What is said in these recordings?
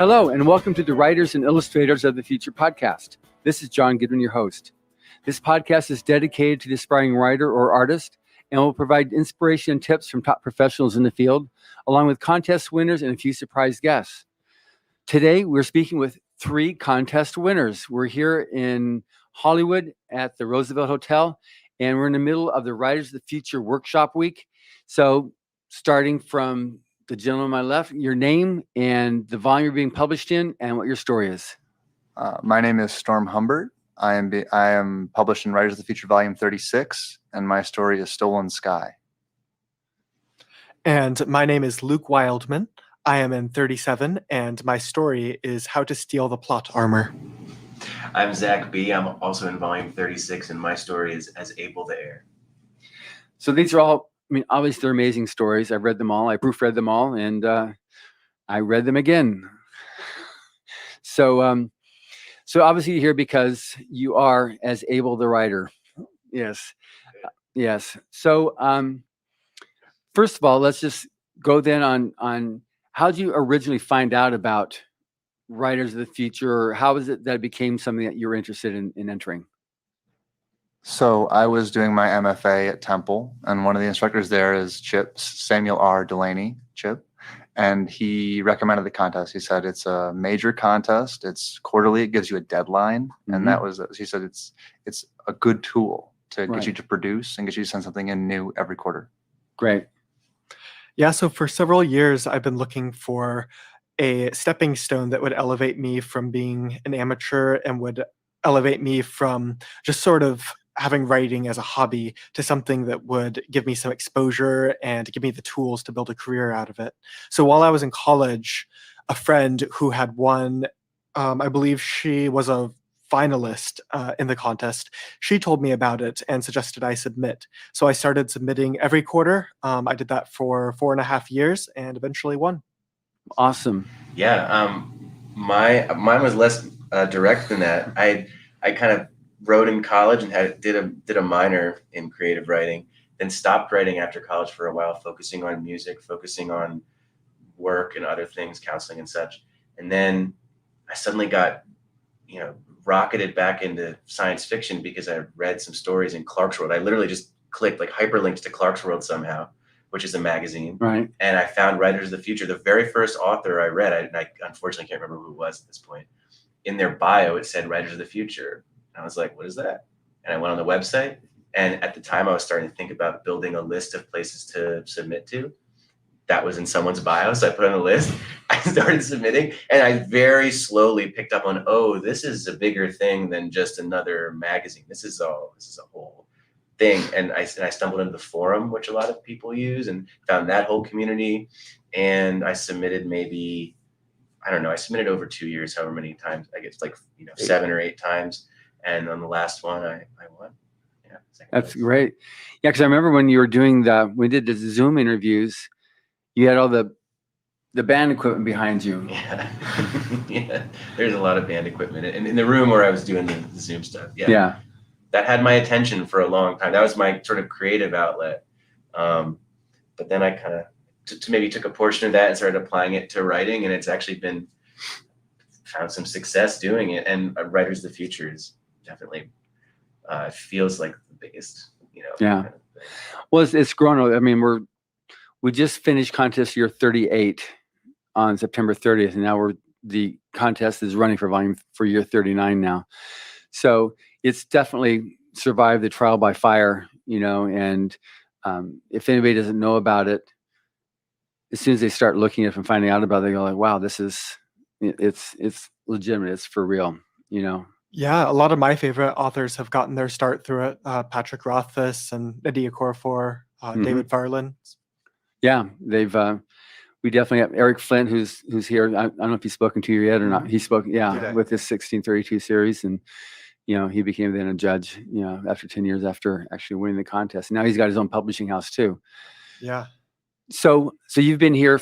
Hello, and welcome to the Writers and Illustrators of the Future podcast. This is John Goodwin, your host. This podcast is dedicated to the aspiring writer or artist and will provide inspiration and tips from top professionals in the field, along with contest winners and a few surprise guests. Today, we're speaking with 3 contest winners. We're here in Hollywood at the Roosevelt Hotel, and we're in the middle of the Writers of the Future Workshop Week. So, starting from the gentleman on my left, your name and the volume you're being published in, and what your story is. My name is Storm Humbert. I am published in Writers of the Future Volume 36, and my story is Stolen Sky. And my name is Luke Wildman. I am in 37, and my story is How to Steal the Plot Armor. I'm Zack Be. I'm also in Volume 36, and my story is As Able the Air. So these are all, obviously they're amazing stories. I've read them all. I proofread them all, and I read them again. So obviously you're here because you are as able the writer. Yes. Yes. So first of all, let's just go then on how did you originally find out about Writers of the Future? Or how is it that it became something that you were interested in entering? So I was doing my MFA at Temple, and one of the instructors there is Samuel R. Delaney, Chip, and he recommended the contest. He said it's a major contest. It's quarterly. It gives you a deadline, and that was, he said, it's a good tool to get you to produce and get you to send something in new every quarter. Great. Yeah, so for several years, I've been looking for a stepping stone that would elevate me from being an amateur and would elevate me from just sort of having writing as a hobby to something that would give me some exposure and give me the tools to build a career out of it. So while I was in college, a friend who had won, I believe she was a finalist in the contest, she told me about it and suggested I submit. So I started submitting every quarter. I did that for 4.5 years and eventually won. Awesome. Yeah, mine was less direct than that. I kind of wrote in college and did a minor in creative writing, then stopped writing after college for a while, focusing on music, focusing on work and other things, counseling and such. And then I suddenly got, rocketed back into science fiction because I read some stories in Clark's World. I literally just clicked like hyperlinks to Clark's World somehow, which is a magazine. Right. And I found Writers of the Future. The very first author I read, I unfortunately can't remember who it was at this point. In their bio, it said Writers of the Future. And I was like, what is that? And I went on the website. And at the time I was starting to think about building a list of places to submit to. That was in someone's bio. So I put on the list. I started submitting, and I very slowly picked up on, this is a bigger thing than just another magazine. This is a whole thing. And I stumbled into the forum, which a lot of people use, and found that whole community. And I submitted I submitted over 2 years, however many times, I guess 7 or 8 times. And on the last one, I won. Yeah. That's great. Yeah. Cause I remember when you were doing we did the Zoom interviews, you had all the band equipment behind you. Yeah. Yeah. There's a lot of band equipment in the room where I was doing the Zoom stuff. Yeah. Yeah. That had my attention for a long time. That was my sort of creative outlet. But then I kind of maybe took a portion of that and started applying it to writing, and it's actually found some success doing it. And Writers of the Future is definitely feels like the biggest, Yeah. Kind of thing. Well, it's grown. We just finished contest year 38 on September 30th, and now the contest is running for year 39 now. So it's definitely survived the trial by fire, and if anybody doesn't know about it, as soon as they start looking at it and finding out about it, they go like, wow, it's legitimate. It's for real, Yeah, a lot of my favorite authors have gotten their start through it. Patrick Rothfuss and Nadia Corfor, David Farland. Yeah, we definitely have Eric Flint, who's here. I don't know if he's spoken to you yet or not. He spoke, with his 1632 series, and he became then a judge, after 10 years after actually winning the contest. Now he's got his own publishing house too. Yeah. So you've been here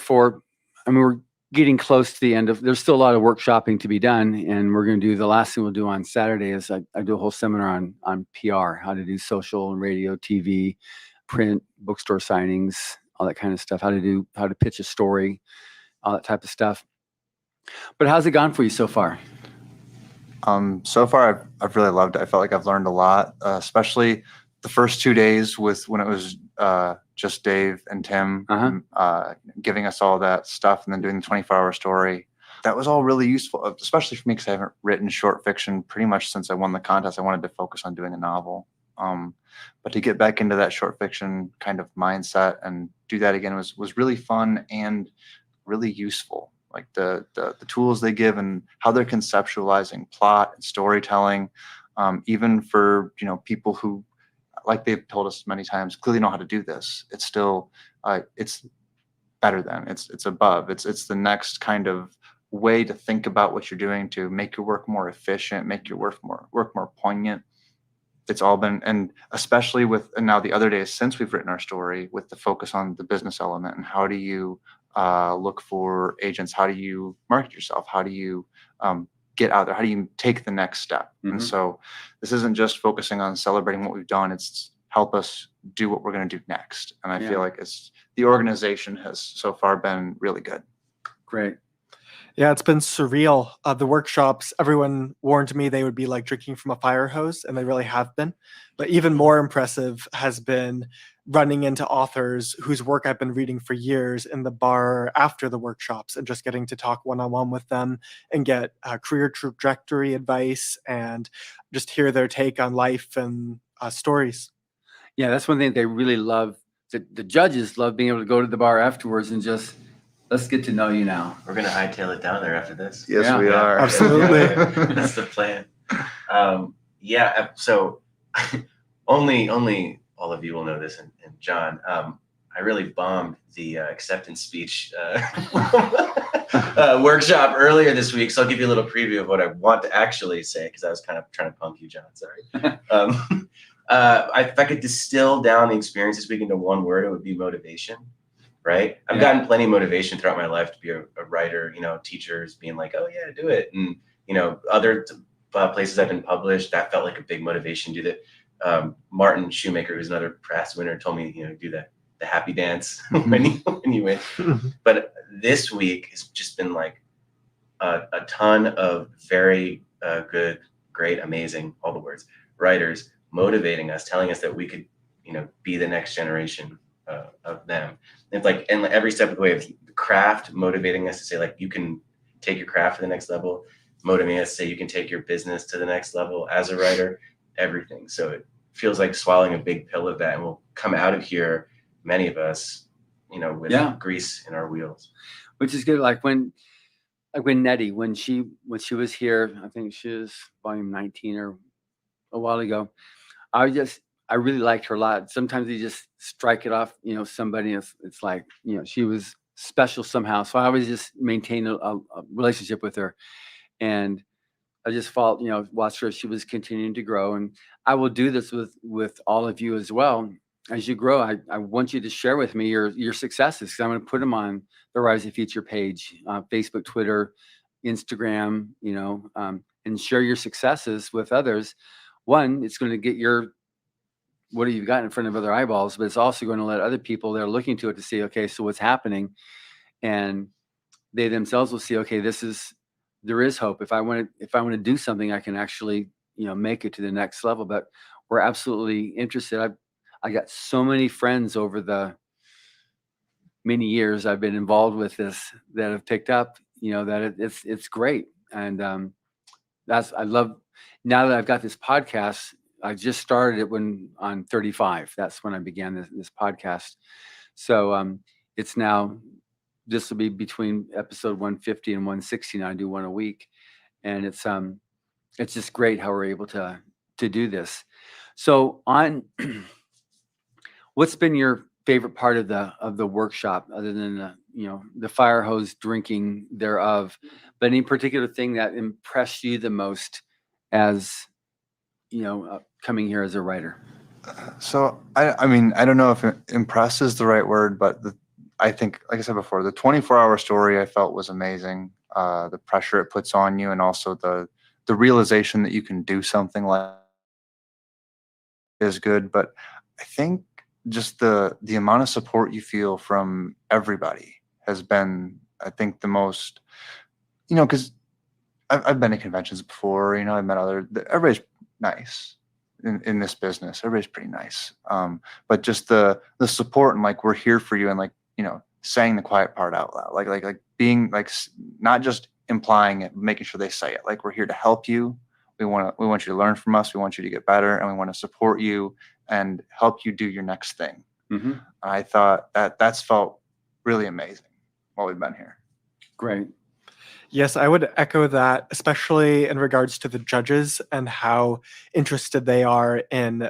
we're getting close to the end there's still a lot of workshopping to be done, and we're going to do the last thing we'll do on Saturday is I do a whole seminar on PR, how to do social and radio, TV, print, bookstore signings, all that kind of stuff, how to pitch a story, all that type of stuff. But how's it gone for you so far? So far, I've really loved it. I felt like I've learned a lot, especially the first 2 days when it was just Dave and Tim giving us all that stuff, and then doing the 24-hour story. That was all really useful, especially for me because I haven't written short fiction pretty much since I won the contest. I wanted to focus on doing a novel. But to get back into that short fiction kind of mindset and do that again was really fun and really useful. Like the tools they give and how they're conceptualizing plot and storytelling, even for people who, like they've told us many times, clearly know how to do this. It's still it's better than it's above. It's the next kind of way to think about what you're doing to make your work more efficient, make your work more poignant. It's all been, and especially and now the other days since we've written our story, with the focus on the business element and how do you look for agents, how do you market yourself, how do you get out there, how do you take the next step? And so this isn't just focusing on celebrating what we've done, it's help us do what we're going to do next. And I feel like the organization has so far been really good. Great. Yeah, it's been surreal. The workshops, everyone warned me they would be like drinking from a fire hose, and they really have been. But even more impressive has been running into authors whose work I've been reading for years in the bar after the workshops, and just getting to talk one-on-one with them and get career trajectory advice and just hear their take on life and stories. Yeah, that's one thing they really love. The judges love being able to go to the bar afterwards and just, let's get to know you now. We're going to hightail it down there after this. Yes, we are. Absolutely. That's the plan. So only all of you will know this, and John, I really bombed the acceptance speech workshop earlier this week. So I'll give you a little preview of what I want to actually say, because I was kind of trying to punk you, John. Sorry. If I could distill down the experience this week into one word, it would be motivation. Right? I've gotten plenty of motivation throughout my life to be a writer, teachers being like, oh yeah, do it. And, other places I've been published, that felt like a big motivation to do that. Martin Shoemaker, who's another press winner, told me, do the happy dance when you win. But this week has just been like a ton of very good, great, amazing, all the words, writers motivating us, telling us that we could, be the next generation of them. It's like, and every step of the way of craft motivating us to say, like, you can take your craft to the next level, motivating us to say you can take your business to the next level as a writer, everything. So it feels like swallowing a big pill of that, and we'll come out of here, many of us, with grease in our wheels. Which is good. Like when Nettie, when she was here, I think she was volume 19 or a while ago, I really liked her a lot. Sometimes you just strike it off, somebody, it's like, she was special somehow. So I always just maintain a relationship with her. And I just felt, watched her as she was continuing to grow. And I will do this with all of you as well. As you grow, I want you to share with me your successes, because I'm going to put them on the Rise of Future page, Facebook, Twitter, Instagram, and share your successes with others. One, it's going to get what have you got in front of other eyeballs, but it's also going to let other people that are looking to it to see, okay, so what's happening, and they themselves will see, okay, there is hope. If I want to do something, I can actually, make it to the next level. But we're absolutely interested. I got so many friends over the many years I've been involved with this that have picked up, that it's great. And I love, now that I've got this podcast, I just started it on 35. That's when I began this podcast. So it's now, this will be between episode 150 and 160. I do one a week, and it's just great how we're able to do this. So what's been your favorite part of the workshop, other than the fire hose drinking thereof, but any particular thing that impressed you the most as coming here as a writer? So I mean, I don't know if impress is the right word, but I think, like I said before, the 24-hour story I felt was amazing. The pressure it puts on you, and also the realization that you can do something like is good. But I think just the amount of support you feel from everybody has been, I think, the most because I've been to conventions before, I've met everybody's nice in this business. Everybody's pretty nice. But just the support and like, we're here for you. And like, saying the quiet part out loud, like being like, not just implying it, making sure they say it. Like, we're here to help you. We want you to learn from us. We want you to get better, and we want to support you and help you do your next thing. Mm-hmm. I thought that's felt really amazing while we've been here. Great. Yes, I would echo that, especially in regards to the judges and how interested they are in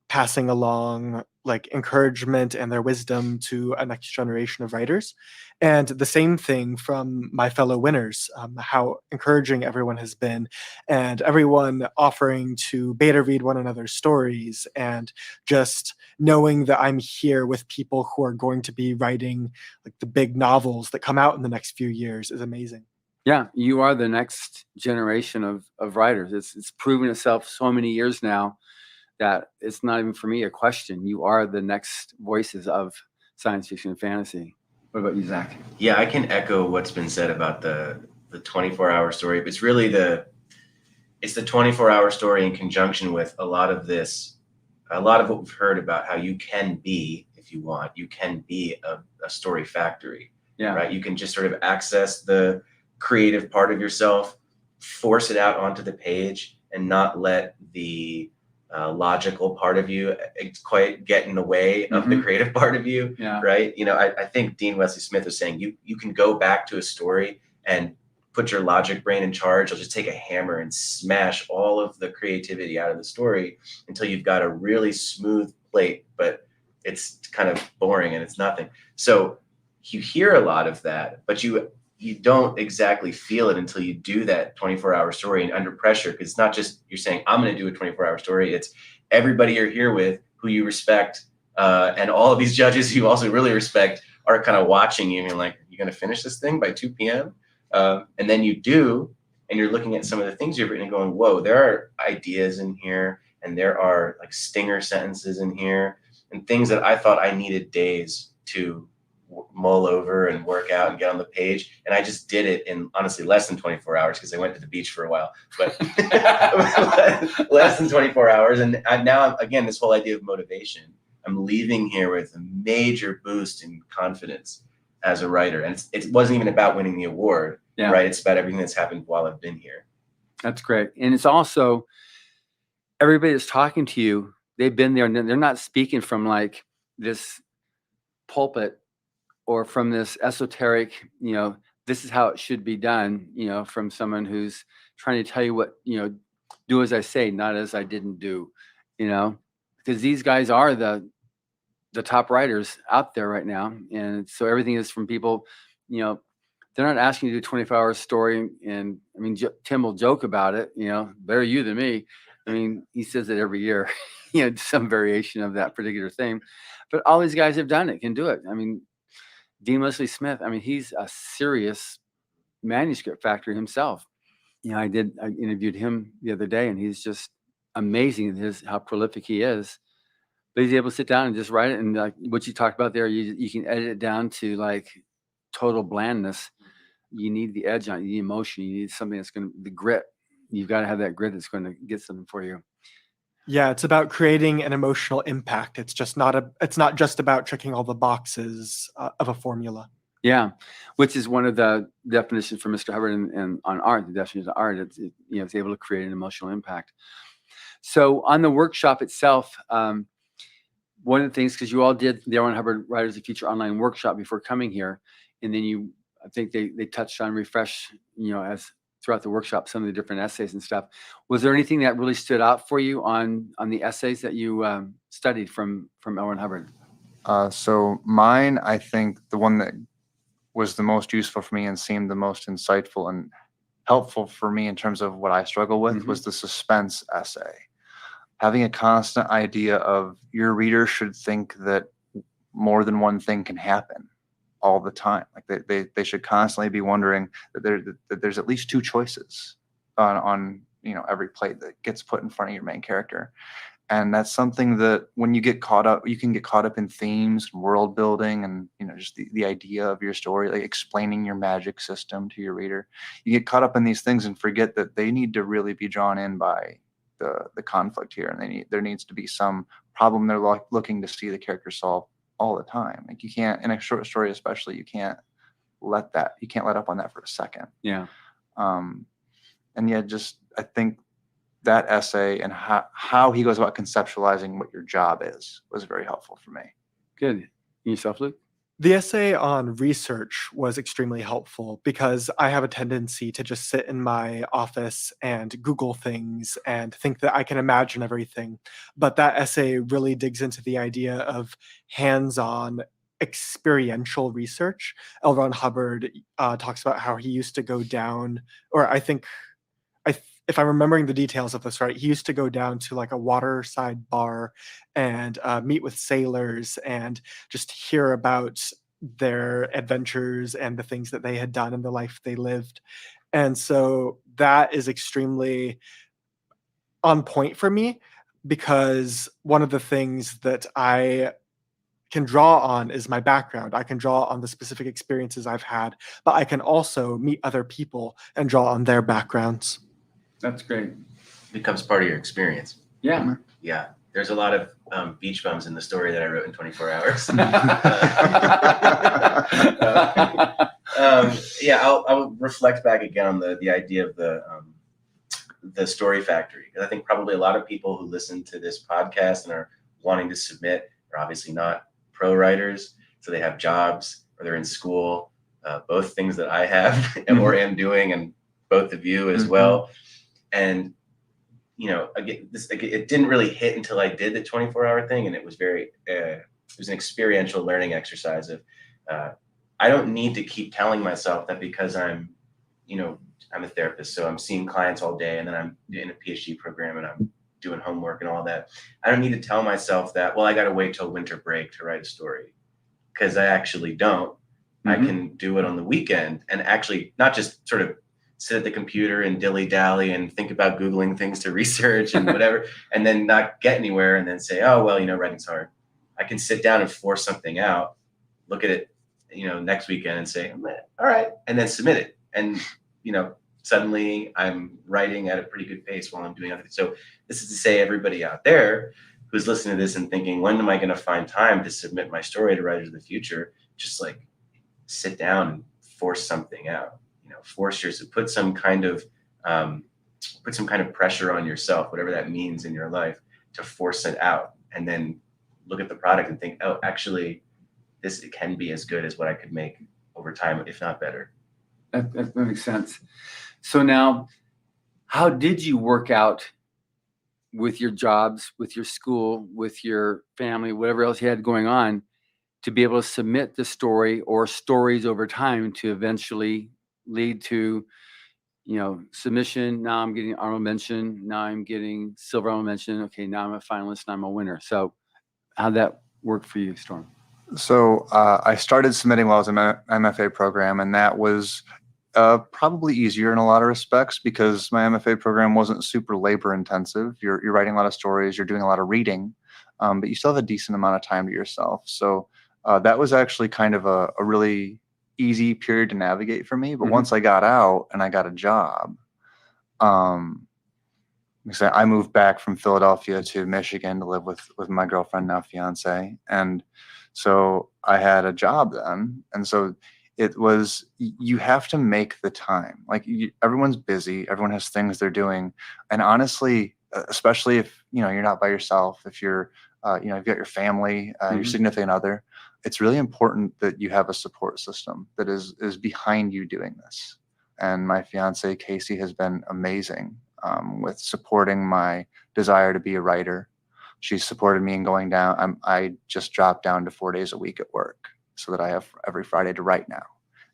passing along like encouragement and their wisdom to a next generation of writers. And the same thing from my fellow winners, how encouraging everyone has been, and everyone offering to beta read one another's stories, and just knowing that I'm here with people who are going to be writing like the big novels that come out in the next few years is amazing. Yeah, you are the next generation of writers. It's proven itself so many years now that it's not even for me a question. You are the next voices of science fiction and fantasy. What about you, Zach? Yeah, I can echo what's been said about the 24-hour story. But it's really the 24-hour story in conjunction with a lot of what we've heard about how you can be, if you want, you can be a story factory. Yeah. Right. You can just sort of access the creative part of yourself, force it out onto the page, and not let the logical part of you quite get in the way of the creative part of you. Yeah. Right. I think Dean Wesley Smith was saying you can go back to a story and put your logic brain in charge. You'll just take a hammer and smash all of the creativity out of the story until you've got a really smooth plate, but it's kind of boring and it's nothing. So you hear a lot of that, but you don't exactly feel it until you do that 24-hour story and under pressure. Because it's not just you're saying, I'm going to do a 24-hour story. It's everybody you're here with who you respect. And all of these judges who you also really respect are kind of watching you and you're like, you're going to finish this thing by 2 p.m. And then you do, and you're looking at some of the things you've written and going, whoa, there are ideas in here. And there are like stinger sentences in here and things that I thought I needed days to mull over and work out and get on the page, and I just did it in honestly less than 24 hours because I went to the beach for a while, but less than 24 hours. And now again, this whole idea of motivation, I'm leaving here with a major boost in confidence as a writer, and it wasn't even about winning the award. Yeah. Right? It's about everything that's happened while I've been here. That's great. And it's also everybody that's talking to you, they've been there, and they're not speaking from like this pulpit or from this esoteric, this is how it should be done, from someone who's trying to tell you what, do as I say, not as I didn't do, because these guys are the top writers out there right now. And so everything is from people, they're not asking you to do a 24-hour story. And I mean, Tim will joke about it, better you than me. I mean, he says it every year, some variation of that particular thing, but all these guys have done it, can do it. I mean, Dean Wesley Smith, I mean, he's a serious manuscript factory himself. I interviewed him the other day, and he's just amazing how prolific he is. But he's able to sit down and just write it, and like what you talked about there, you can edit it down to like total blandness. You need the edge on it, you need emotion, you need something that's the grit. You've got to have that grit that's going to get something for you. Yeah, it's about creating an emotional impact. It's not just about checking all the boxes of a formula. Yeah, which is one of the definitions for Mr. Humbert and on art. The definition of art, it's able to create an emotional impact. So on the workshop itself, one of the things, because you all did the L. Ron Hubbard Writers of the Future online workshop before coming here, and then I think they touched on refresh, as throughout the workshop, some of the different essays and stuff. Was there anything that really stood out for you on the essays that you studied from L. Ron Hubbard? So mine, I think the one that was the most useful for me and seemed the most insightful and helpful for me in terms of what I struggle with was the suspense essay. Having a constant idea of your reader should think that more than one thing can happen all the time. Like they should constantly be wondering that there's at least two choices on every plate that gets put in front of your main character. And that's something that when you get caught up, you can get caught up in themes, world building, and just the idea of your story, like explaining your magic system to your reader. You get caught up in these things and forget that they need to really be drawn in by the conflict here, and there needs to be some problem they're looking to see the character solve all the time. Like you can't, in a short story especially, you can't let up on that for a second. Yeah. And yeah, just I think that essay and how he goes about conceptualizing what your job is was very helpful for me. Good. And yourself, Luke? The essay on research was extremely helpful because I have a tendency to just sit in my office and Google things and think that I can imagine everything. But that essay really digs into the idea of hands-on experiential research. L. Ron Hubbard talks about how he used to go down, or I think, if I'm remembering the details of this right, he used to go down to like a waterside bar and meet with sailors and just hear about their adventures and the things that they had done in the life they lived. And so that is extremely on point for me, because one of the things that I can draw on is my background. I can draw on the specific experiences I've had, but I can also meet other people and draw on their backgrounds. That's great. Becomes part of your experience. Yeah. Yeah. There's a lot of beach bums in the story that I wrote in 24 hours. Yeah, I'll reflect back again on the idea of the story factory. Because I think probably a lot of people who listen to this podcast and are wanting to submit are obviously not pro writers. So they have jobs or they're in school, both things that I have or am doing, and both of you as well. And again, it didn't really hit until I did the 24-hour thing, and it was it was an experiential learning exercise of I don't need to keep telling myself that because I'm a therapist, so I'm seeing clients all day, and then I'm in a PhD program and I'm doing homework and all that. I don't need to tell myself that, well, I got to wait till winter break to write a story, because I actually don't. I can do it on the weekend and actually not just sort of sit at the computer and dilly-dally and think about Googling things to research and whatever, and then not get anywhere and then say, oh, well, writing's hard. I can sit down and force something out, look at it, next weekend and say, all right, and then submit it. And, suddenly I'm writing at a pretty good pace while I'm doing other things. So this is to say, everybody out there who's listening to this and thinking, when am I going to find time to submit my story to Writers of the Future? Just like sit down and force something out. Force yourself, put some kind of pressure on yourself, whatever that means in your life, to force it out, and then look at the product and think, oh, actually, it can be as good as what I could make over time, if not better. That makes sense. So now, how did you work out with your jobs, with your school, with your family, whatever else you had going on, to be able to submit the story or stories over time to eventually lead to, submission? Now I'm getting honorable mention. Now I'm getting silver honorable mention. Okay, now I'm a finalist. Now I'm a winner. So how'd that work for you, Storm? So I started submitting while I was in my MFA program, and that was probably easier in a lot of respects because my MFA program wasn't super labor intensive. You're writing a lot of stories, you're doing a lot of reading, but you still have a decent amount of time to yourself. So that was actually kind of a really easy period to navigate for me. But once I got out and I got a job, I moved back from Philadelphia to Michigan to live with my girlfriend, now fiance. And so I had a job then. And so it was, you have to make the time. Like everyone's busy, everyone has things they're doing. And honestly, especially if, you're not by yourself, if you're, you've got your family, your significant other, it's really important that you have a support system that is behind you doing this. And my fiance, Casey, has been amazing with supporting my desire to be a writer. She's supported me in going down. I just dropped down to 4 days a week at work so that I have every Friday to write now.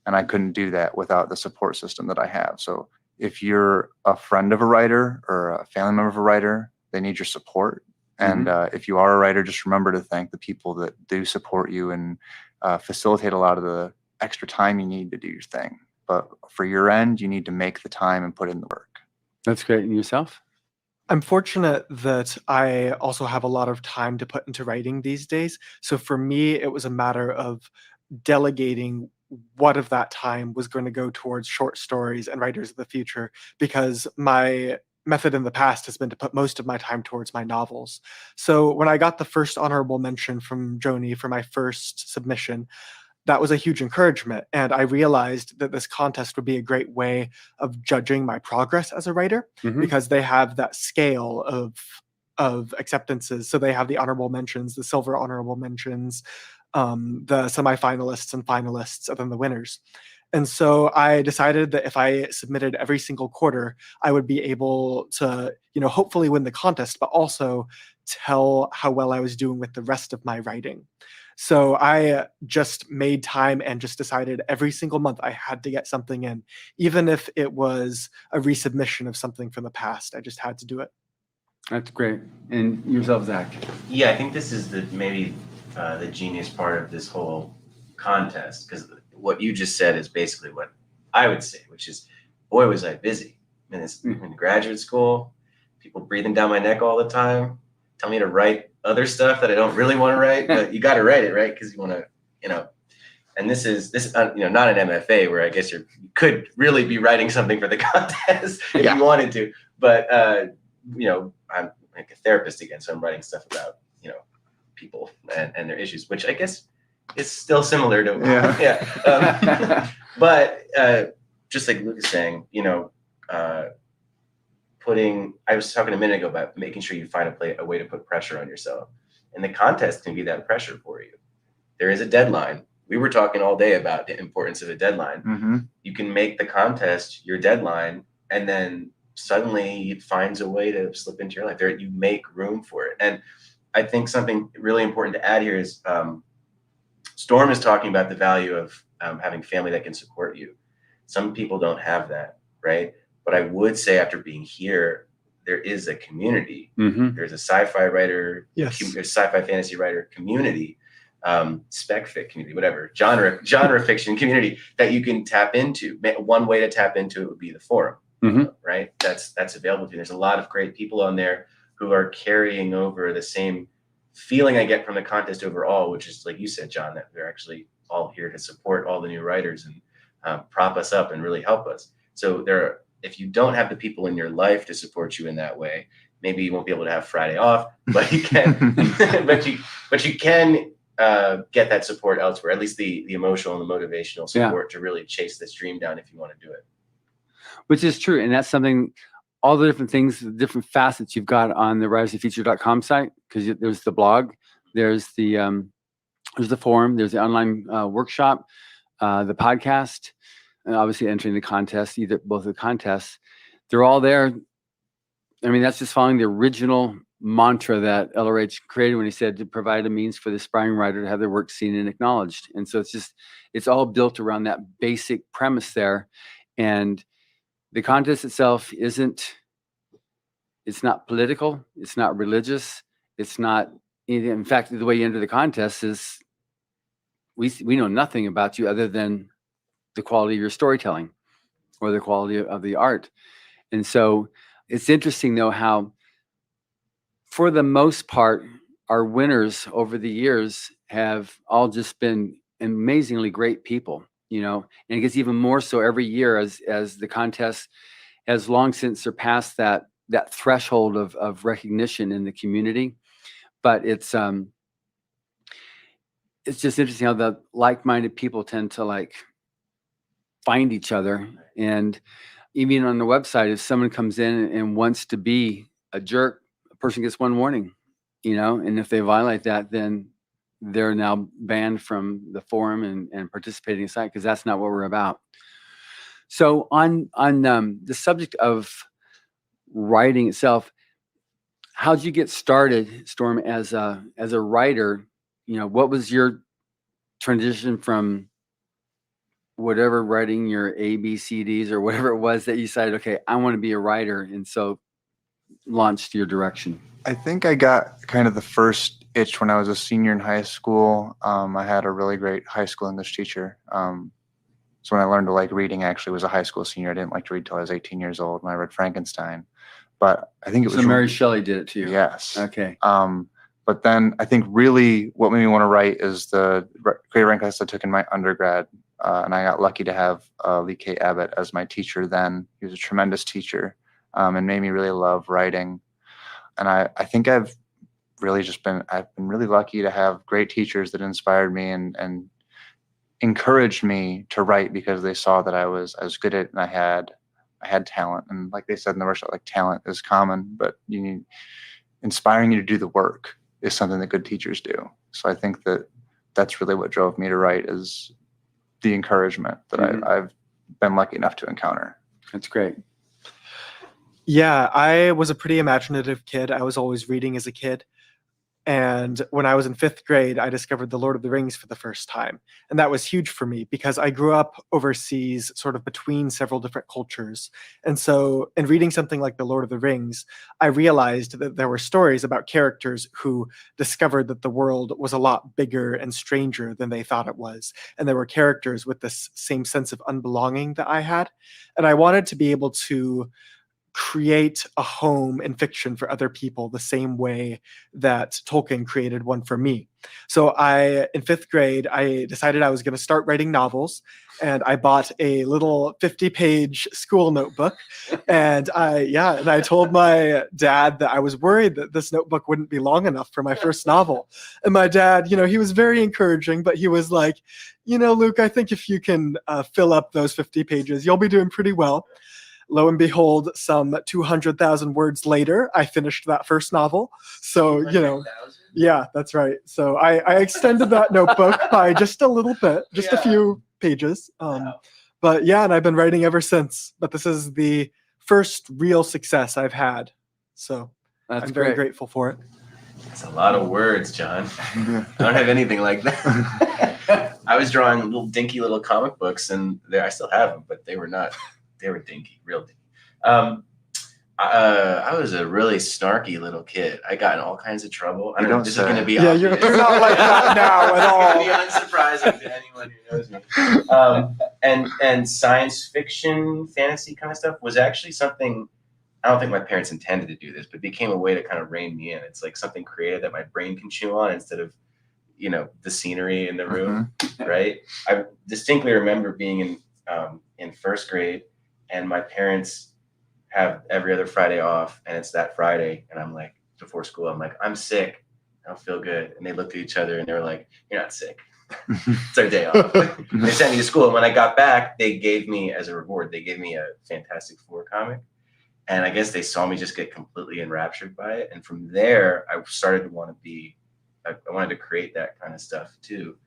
And I couldn't do that without the support system that I have. So if you're a friend of a writer or a family member of a writer, they need your support. And if you are a writer, just remember to thank the people that do support you and facilitate a lot of the extra time you need to do your thing. But for your end, you need to make the time and put in the work. That's great. And yourself? I'm fortunate that I also have a lot of time to put into writing these days. So for me, it was a matter of delegating what of that time was going to go towards short stories and Writers of the Future, because my method in the past has been to put most of my time towards my novels. So when I got the first honorable mention from Joni for my first submission, that was a huge encouragement. And I realized that this contest would be a great way of judging my progress as a writer, Mhm. because they have that scale of acceptances. So they have the honorable mentions, the silver honorable mentions, the semifinalists and finalists, and then the winners. And so I decided that if I submitted every single quarter, I would be able to, hopefully win the contest, but also tell how well I was doing with the rest of my writing. So I just made time and just decided every single month I had to get something in, even if it was a resubmission of something from the past. I just had to do it. That's great. And yourself, Zach? Yeah, I think this is maybe the genius part of this whole contest, because what you just said is basically what I would say, which is, boy, was I busy. In graduate school, people breathing down my neck all the time, tell me to write other stuff that I don't really want to write, but you got to write it, right? Because you want to, and this is not an MFA where I guess you could really be writing something for the contest if you wanted to, but I'm like a therapist again, so I'm writing stuff about people and their issues, which I guess is still similar to but just like Luke is saying, I was talking a minute ago about making sure you find a way to put pressure on yourself, and the contest can be that pressure for you. There is a deadline. We were talking all day about the importance of a deadline. Mm-hmm. You can make the contest your deadline, and then suddenly it finds a way to slip into your life. There, you make room for it. And I think something really important to add here is Storm is talking about the value of having family that can support you. Some people don't have that, right? But I would say after being here, there is a community. Mm-hmm. There's a sci-fi writer, Yes. there's a sci-fi fantasy writer community, spec fic community, whatever, genre fiction community that you can tap into. One way to tap into it would be the forum, right? That's available to you. There's a lot of great people on there who are carrying over the same feeling I get from the contest overall, which is, like you said, John, that they're actually all here to support all the new writers and prop us up and really help us. So if you don't have the people in your life to support you in that way, maybe you won't be able to have Friday off, but you can, but you can get that support elsewhere, at least the emotional and the motivational support to really chase this dream down if you want to do it. Which is true. And that's something, all the different things, the different facets you've got on the writersandfuture.com site, because there's the blog, there's the forum, there's the online workshop, the podcast, and obviously entering the contest, both of the contests. They're all there. I mean, that's just following the original mantra that LRH created when he said to provide a means for the aspiring writer to have their work seen and acknowledged. And so it's all built around that basic premise there. And the contest itself it's not political, it's not religious, it's not, in fact, the way you enter the contest is we know nothing about you other than the quality of your storytelling or the quality of the art. And so it's interesting, though, how for the most part, our winners over the years have all just been amazingly great people, and it gets even more so every year as the contest has long since surpassed that threshold of recognition in the community. But it's just interesting how the like-minded people tend to find each other. And even on the website, if someone comes in and wants to be a jerk, a person gets one warning, and if they violate that, then they're now banned from the forum and participating in the site, because that's not what we're about. So on the subject of writing itself, how'd you get started, Storm, as a writer? What was your transition from whatever writing your ABCDs or whatever it was that you decided, okay, I want to be a writer, and so launched your direction? I think I got kind of the first itch when I was a senior in high school. I had a really great high school English teacher. So when I learned to like reading, actually was a high school senior. I didn't like to read till I was 18 years old when I read Frankenstein. but I think it So was Mary Shelley did it to you. yes. Okay. But then I think really what made me want to write is the creative writing class I took in my undergrad. And I got lucky to have Lee K. Abbott as my teacher then. He was a tremendous teacher, and made me really love writing. And I think I've been really lucky to have great teachers that inspired me and encouraged me to write because they saw that I was good at it and I had talent. And like they said in the workshop, like talent is common, but inspiring you to do the work is something that good teachers do. So I think that's really what drove me to write, is the encouragement that I've been lucky enough to encounter. That's great. Yeah, I was a pretty imaginative kid. I was always reading as a kid. And when I was in 5th grade, I discovered The Lord of the Rings for the first time. And that was huge for me because I grew up overseas, sort of between several different cultures. And so in reading something like The Lord of the Rings, I realized that there were stories about characters who discovered that the world was a lot bigger and stranger than they thought it was. And there were characters with this same sense of unbelonging that I had. And I wanted to be able to create a home in fiction for other people the same way that Tolkien created one for me. So in 5th grade, I decided I was going to start writing novels, and I bought a little 50-page school notebook. And I told my dad that I was worried that this notebook wouldn't be long enough for my first novel. And my dad, he was very encouraging, but he was like, Luke, I think if you can fill up those 50 pages, you'll be doing pretty well. Lo and behold, some 200,000 words later, I finished that first novel. So, yeah, that's right. So I extended that notebook by just a little bit, just a few pages. But yeah, and I've been writing ever since. But this is the first real success I've had. So I'm very grateful for it. That's a lot of words, John. I don't have anything like that. I was drawing little dinky little comic books, and I still have them, but they were dinky, real dinky. I was a really snarky little kid. I got in all kinds of trouble. I don't know if this is going to be obvious. You're not like that now at all. It's going to be unsurprising to anyone who knows me. And science fiction, fantasy kind of stuff was actually something, I don't think my parents intended to do this, but became a way to kind of rein me in. It's like something creative that my brain can chew on instead of, the scenery in the room, right? I distinctly remember being in 1st grade, and my parents have every other Friday off, and it's that Friday, and I'm like, before school, I'm like, I'm sick, I don't feel good. And they looked at each other and they were like, you're not sick. It's our day off. They sent me to school, and when I got back, they gave me, as a reward, they gave me a Fantastic Four comic. And I guess they saw me just get completely enraptured by it. And from there, I started to want to I wanted to create that kind of stuff too.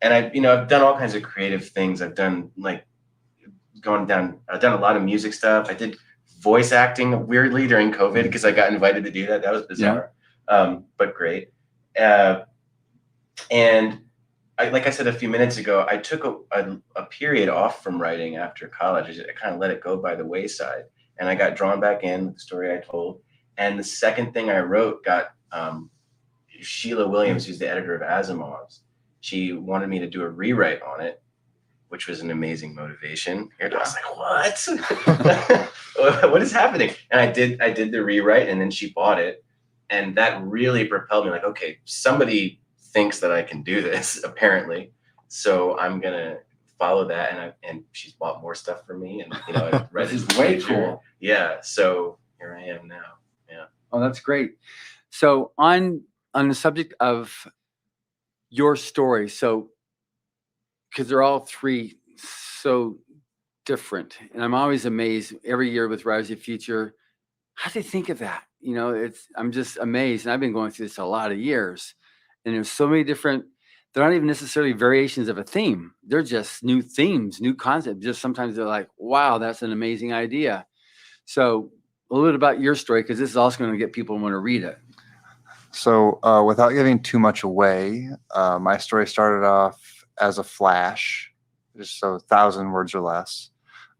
And I've done all kinds of creative things. I've done I've done a lot of music stuff. I did voice acting weirdly during COVID because I got invited to do that. That was bizarre, but great. And like I said a few minutes ago, I took a period off from writing after college. I kind of let it go by the wayside, and I got drawn back in with the story I told. And the second thing I wrote got Sheila Williams, who's the editor of Asimov's. She wanted me to do a rewrite on it, which was an amazing motivation. I was like, what? What is happening? And I did the rewrite, and then she bought it. And that really propelled me, like, okay, somebody thinks that I can do this, apparently. So I'm going to follow that. And she's bought more stuff for me. And, I read This is way cool. Yeah. So here I am now. Yeah. Oh, that's great. So on the subject of your story, so because they're all three so different, and I'm always amazed every year with Writers of the Future. How do they think of that? I'm just amazed, and I've been going through this a lot of years, and there's so many different. They're not even necessarily variations of a theme. They're just new themes, new concepts. Just sometimes they're like, "Wow, that's an amazing idea." So a little bit about your story, because this is also going to get people to want to read it. So without giving too much away, my story started off as a flash, just so 1,000 words or less.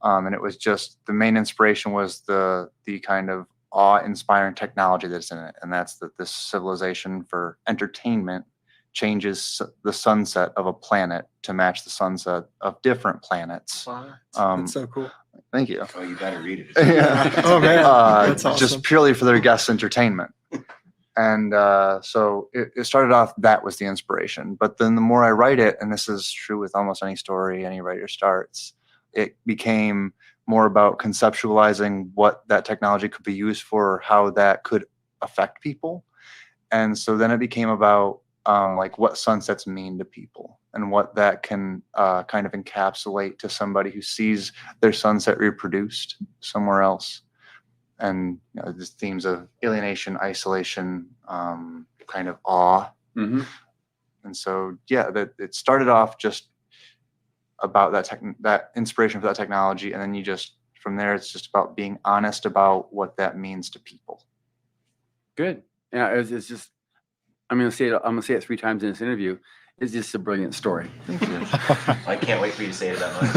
And it was just, the main inspiration was the kind of awe-inspiring technology that's in it. And that's that this civilization for entertainment changes the sunset of a planet to match the sunset of different planets. Wow, Um, that's so cool. Thank you. Oh, you better read it. Yeah. Oh man, that's awesome. Just purely for their guests' entertainment. And so it started off, that was the inspiration. But then the more I write it, and this is true with almost any story any writer starts, it became more about conceptualizing what that technology could be used for, how that could affect people. And so then it became about like what sunsets mean to people and what that can kind of encapsulate to somebody who sees their sunset reproduced somewhere else. And the themes of alienation, isolation, kind of awe. Mm-hmm. And so, yeah, it started off just about that inspiration for that technology. And then from there, it's just about being honest about what that means to people. Good. Yeah, it's just, I'm gonna say it 3 times in this interview. It's just a brilliant story. Thank you. I can't wait for you to say it that much.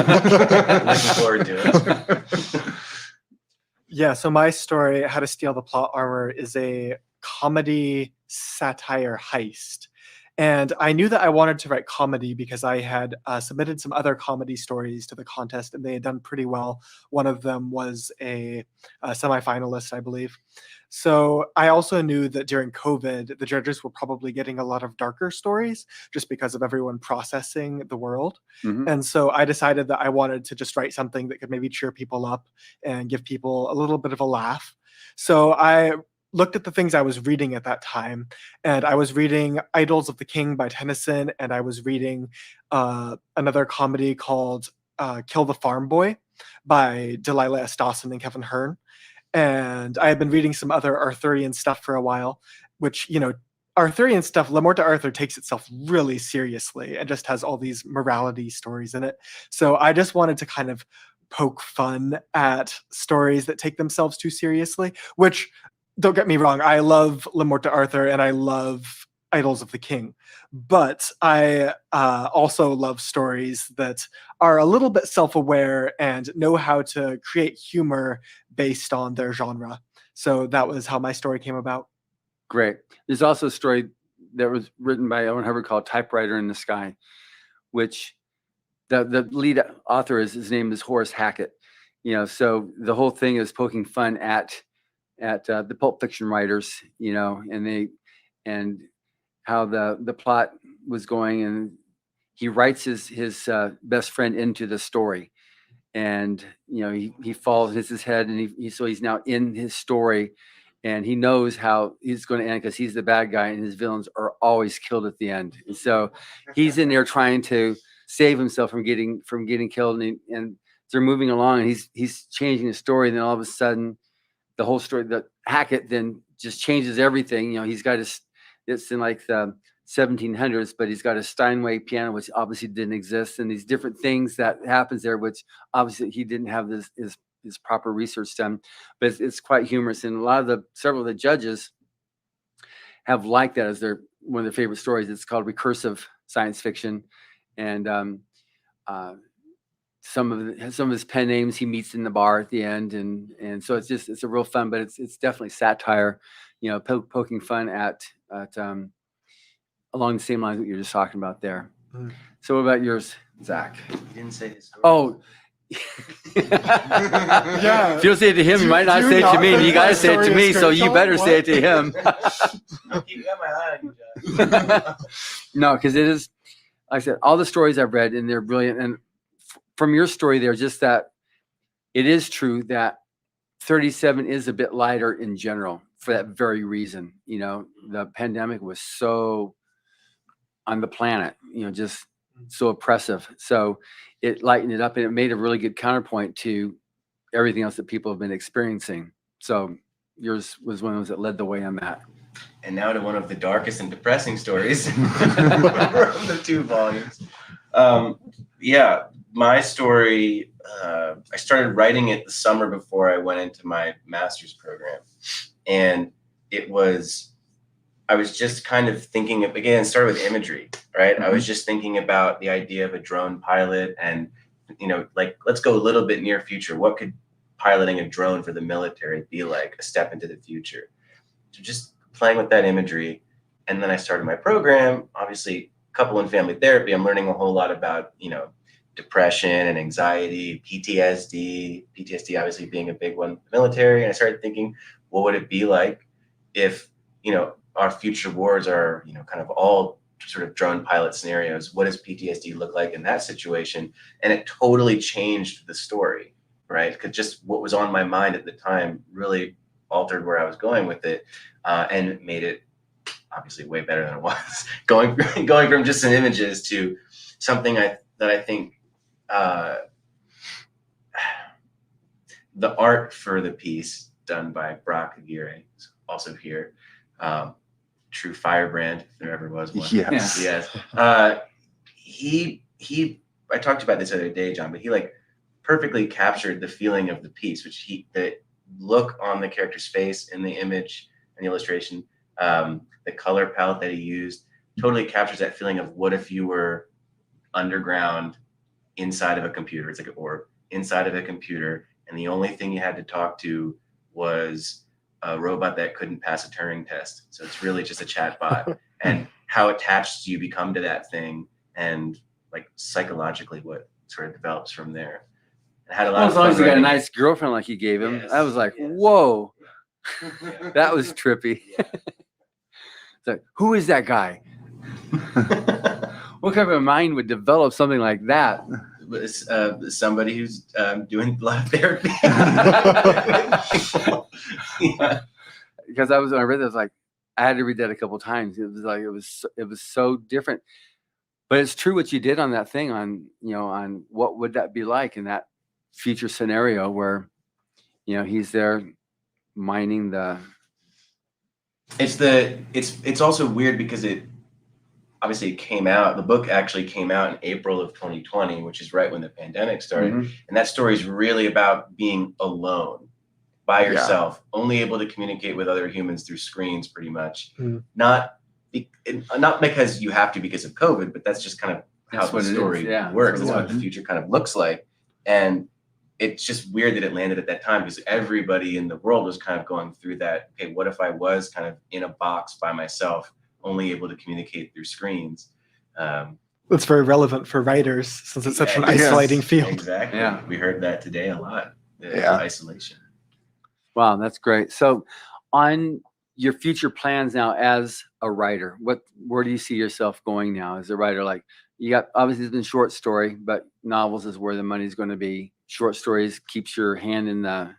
Looking forward to it. Yeah, so my story, How to Steal the Plot Armor, is a comedy satire heist. And I knew that I wanted to write comedy because I had submitted some other comedy stories to the contest, and they had done pretty well. One of them was a semifinalist, I believe. So I also knew that during COVID, the judges were probably getting a lot of darker stories just because of everyone processing the world. Mm-hmm. And so I decided that I wanted to just write something that could maybe cheer people up and give people a little bit of a laugh. So I looked at the things I was reading at that time, and I was reading Idols of the King by Tennyson, and I was reading another comedy called Kill the Farm Boy by Delilah S. Dawson and Kevin Hearn. And I had been reading some other Arthurian stuff for a while, which, Arthurian stuff, Le Morte d'Arthur takes itself really seriously and just has all these morality stories in it. So I just wanted to kind of poke fun at stories that take themselves too seriously, which, don't get me wrong, I love Le Morte d'Arthur and I love Idols of the King. But I also love stories that are a little bit self-aware and know how to create humor based on their genre. So that was how my story came about. Great. There's also a story that was written by Owen Hubbard called Typewriter in the Sky, which the lead author his name is Horace Hackett. So the whole thing is poking fun at the pulp fiction writers, and how the plot was going, and he writes his best friend into the story, and he falls, hits his head, and he's now in his story, and he knows how he's going to end because he's the bad guy, and his villains are always killed at the end. And so he's in there trying to save himself from getting killed, and they're moving along, and he's changing the story, and then all of a sudden, the whole story, that Hackett then just changes everything. He's got it's in like the 1700s, but he's got a Steinway piano, which obviously didn't exist, and these different things that happens there, which obviously he didn't have his proper research done. But it's quite humorous, and several of the judges have liked that as one of their favorite stories. It's called recursive science fiction, and some of his pen names he meets in the bar at the end, and so it's a real fun, but it's definitely satire, poking fun at along the same lines that you're just talking about there. Mm. So what about yours, Zach? You didn't say his story. Oh, Yeah. if you don't say it to him, you might not say it to me, and you got to say it to me, so you better say it to him. You got my eye on you, John. No, because it is, like I said, all the stories I've read, and they're brilliant. And from your story there, just that it is true that 37 is a bit lighter in general for that very reason. The pandemic was so on the planet, just so oppressive. So it lightened it up, and it made a really good counterpoint to everything else that people have been experiencing. So yours was one of those that led the way on that. And now to one of the darkest and depressing stories from the 2 volumes. My story, I started writing it the summer before I went into my master's program. And I was just kind of thinking of, again, started with imagery, right? Mm-hmm. I was just thinking about the idea of a drone pilot and, let's go a little bit near future. What could piloting a drone for the military be like, a step into the future? So just playing with that imagery. And then I started my program, obviously couple and family therapy. I'm learning a whole lot about, depression and anxiety, PTSD obviously being a big one, military. And I started thinking, what would it be like if, our future wars are, kind of all sort of drone pilot scenarios? What does PTSD look like in that situation? And it totally changed the story, right? Because just what was on my mind at the time really altered where I was going with it, and made it obviously way better than it was. going from just some images to something that I think the art for the piece done by Brock Aguirre is also here. True firebrand, if there ever was one. Yes. I talked about this the other day, John, but he perfectly captured the feeling of the piece, the look on the character's face in the image and the illustration, the color palette that he used totally captures that feeling of what if you were underground inside of a computer. It's like an orb inside of a computer, and the only thing you had to talk to was a robot that couldn't pass a Turing test. So it's really just a chat bot, and how attached you become to that thing, and psychologically what sort of develops from there. And had a lot Well, of as long fun as you got a writing. nice girlfriend like you gave him, Yes, I was like, yes. whoa, Yeah. that was trippy. Yeah. It's like, who is that guy? What kind of a mind would develop something like that? Somebody who's doing a lot of therapy. Yeah. Because when I read that, I was like, I had to read that a couple of times. It was like it was so different. But it's true what you did on that thing on what would that be like in that future scenario where he's there mining the. It's also weird because it came out. The book actually came out in April of 2020, which is right when the pandemic started. Mhm. And that story is really about being alone by yourself, only able to communicate with other humans through screens, pretty much. Mm. Not because you have to because of COVID, but that's just kind of how That's the what it is. story Yeah, works. that's That's what it what the future kind of looks like. And it's just weird that it landed at that time, because everybody in the world was kind of going through that. Okay, what if I was kind of in a box by myself, only able to communicate through screens? It's very relevant for writers since it's such an Yes, isolating field. Exactly. Yeah. We heard that today a lot. Yeah. Isolation. Wow, that's great. So, on your future plans now as a writer, where do you see yourself going now as a writer? Like, you got, obviously it's been short story, but novels is where the money's going to be. Short stories keeps your hand in the,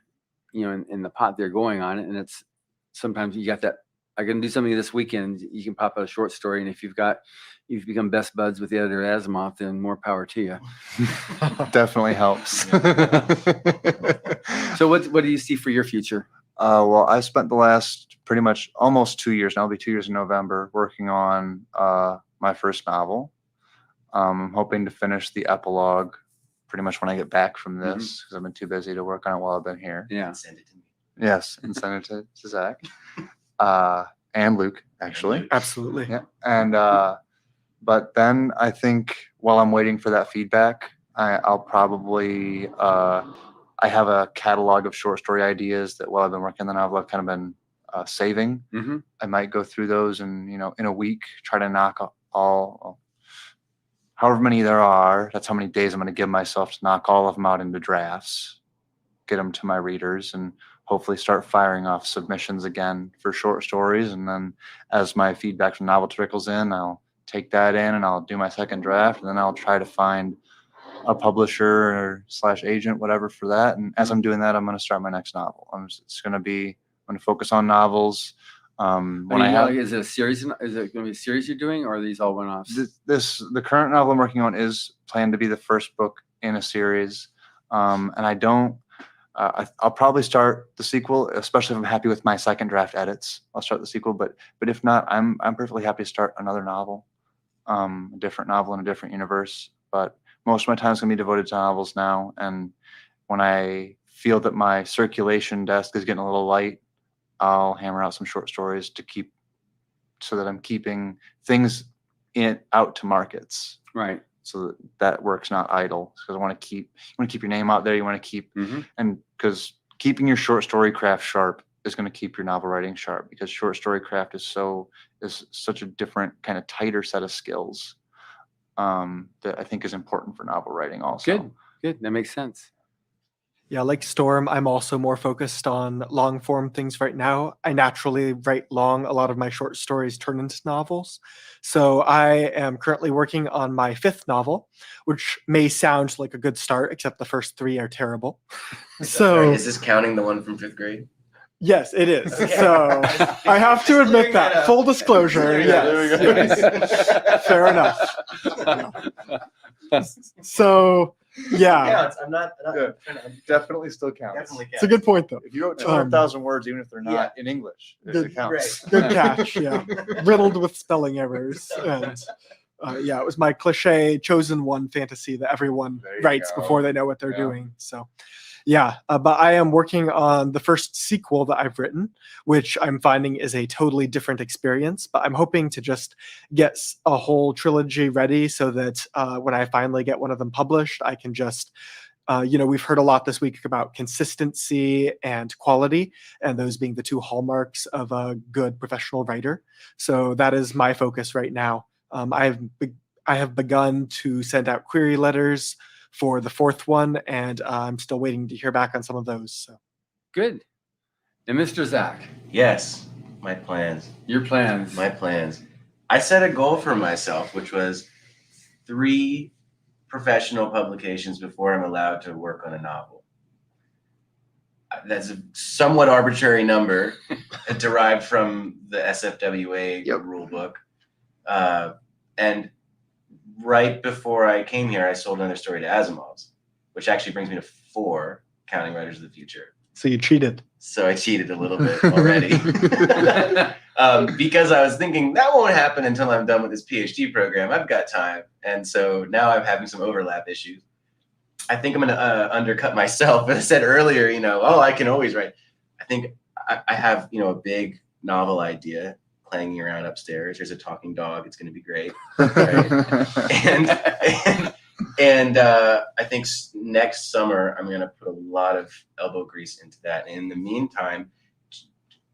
in the pot they're going on it, and it's sometimes you got that. I'm going to do something this weekend. You can pop out a short story, and if you've become best buds with the editor Asimov, then more power to you. Definitely helps. So what do you see for your future? Well, I spent the last pretty much almost 2 years, now it'll be 2 years in November, working on my first novel. I'm hoping to finish the epilogue pretty much when I get back from this, because I've been too busy to work on it while I've been here. Yeah. Send it to me. Yes, and send it to Zach and Luke, actually. Absolutely. Yeah, and but then I think while I'm waiting for that feedback, I'll probably I have a catalog of short story ideas that while I've been working on the novel, I've kind of been saving. Mm-hmm. I might go through those and in a week try to knock all, however many there are. That's how many days I'm going to give myself to knock all of them out into drafts, get them to my readers, and hopefully start firing off submissions again for short stories. And then as my feedback from novel trickles in, I'll take that in and I'll do my second draft, and then I'll try to find a publisher or / agent, whatever, for that. And as I'm doing that, I'm going to start my next novel. I'm going to focus on novels. Is it a series? Is it going to be a series you're doing, or are these all one-offs? The current novel I'm working on is planned to be the first book in a series. And I don't, I'll probably start the sequel, especially if I'm happy with my second draft edits. I'll start the sequel, but if not, I'm perfectly happy to start another novel, a different novel in a different universe. But most of my time is going to be devoted to novels now. And when I feel that my circulation desk is getting a little light, I'll hammer out some short stories so that I'm keeping things out to markets. Right. So that work's not idle, because I want to keep your name out there. You want to keep, and because keeping your short story craft sharp is going to keep your novel writing sharp, because short story craft is such a different kind of tighter set of skills that I think is important for novel writing also. Good. That makes sense. Yeah, like Storm, I'm also more focused on long form things right now. I naturally write long. A lot of my short stories turn into novels. So I am currently working on my 5th novel, which may sound like a good start, except the first 3 are terrible. So is this counting the one from 5th grade? yes, it is. Okay. So I have to admit that. Full disclosure. Yes. Fair enough. So yeah, Counts. I'm not Yeah. Definitely still counts. Definitely counts. it's a good point though. If you wrote 200,000 words, even if they're not in English, it counts. Good catch. Yeah, riddled with spelling errors. And yeah, it was my cliche chosen one fantasy that everyone There you writes go. before they know what they're Yeah. doing. So yeah, but I am working on the first sequel that I've written, which I'm finding is a totally different experience. But I'm hoping to just get a whole trilogy ready so that when I finally get one of them published, I can just, we've heard a lot this week about consistency and quality, and those being the 2 hallmarks of a good professional writer. So that is my focus right now. I have begun to send out query letters for the 4th one, and I'm still waiting to hear back on some of those. So. Good. And Mr. Zack, Yes, my plans. your plans. My plans. I set a goal for myself, which was 3 professional publications before I'm allowed to work on a novel. That's a somewhat arbitrary number derived from the SFWA rule book. And right before I came here, I sold another story to Asimov's, which actually brings me to 4, counting Writers of the Future. So you cheated. So I cheated a little bit already. Because I was thinking that won't happen until I'm done with this PhD program. I've got time. And so now I'm having some overlap issues. I think I'm going to undercut myself. As I said earlier, I can always write. I think I have, a big novel idea clanging around upstairs. There's a talking dog. It's going to be great. Right? And I think next summer, I'm going to put a lot of elbow grease into that. And in the meantime,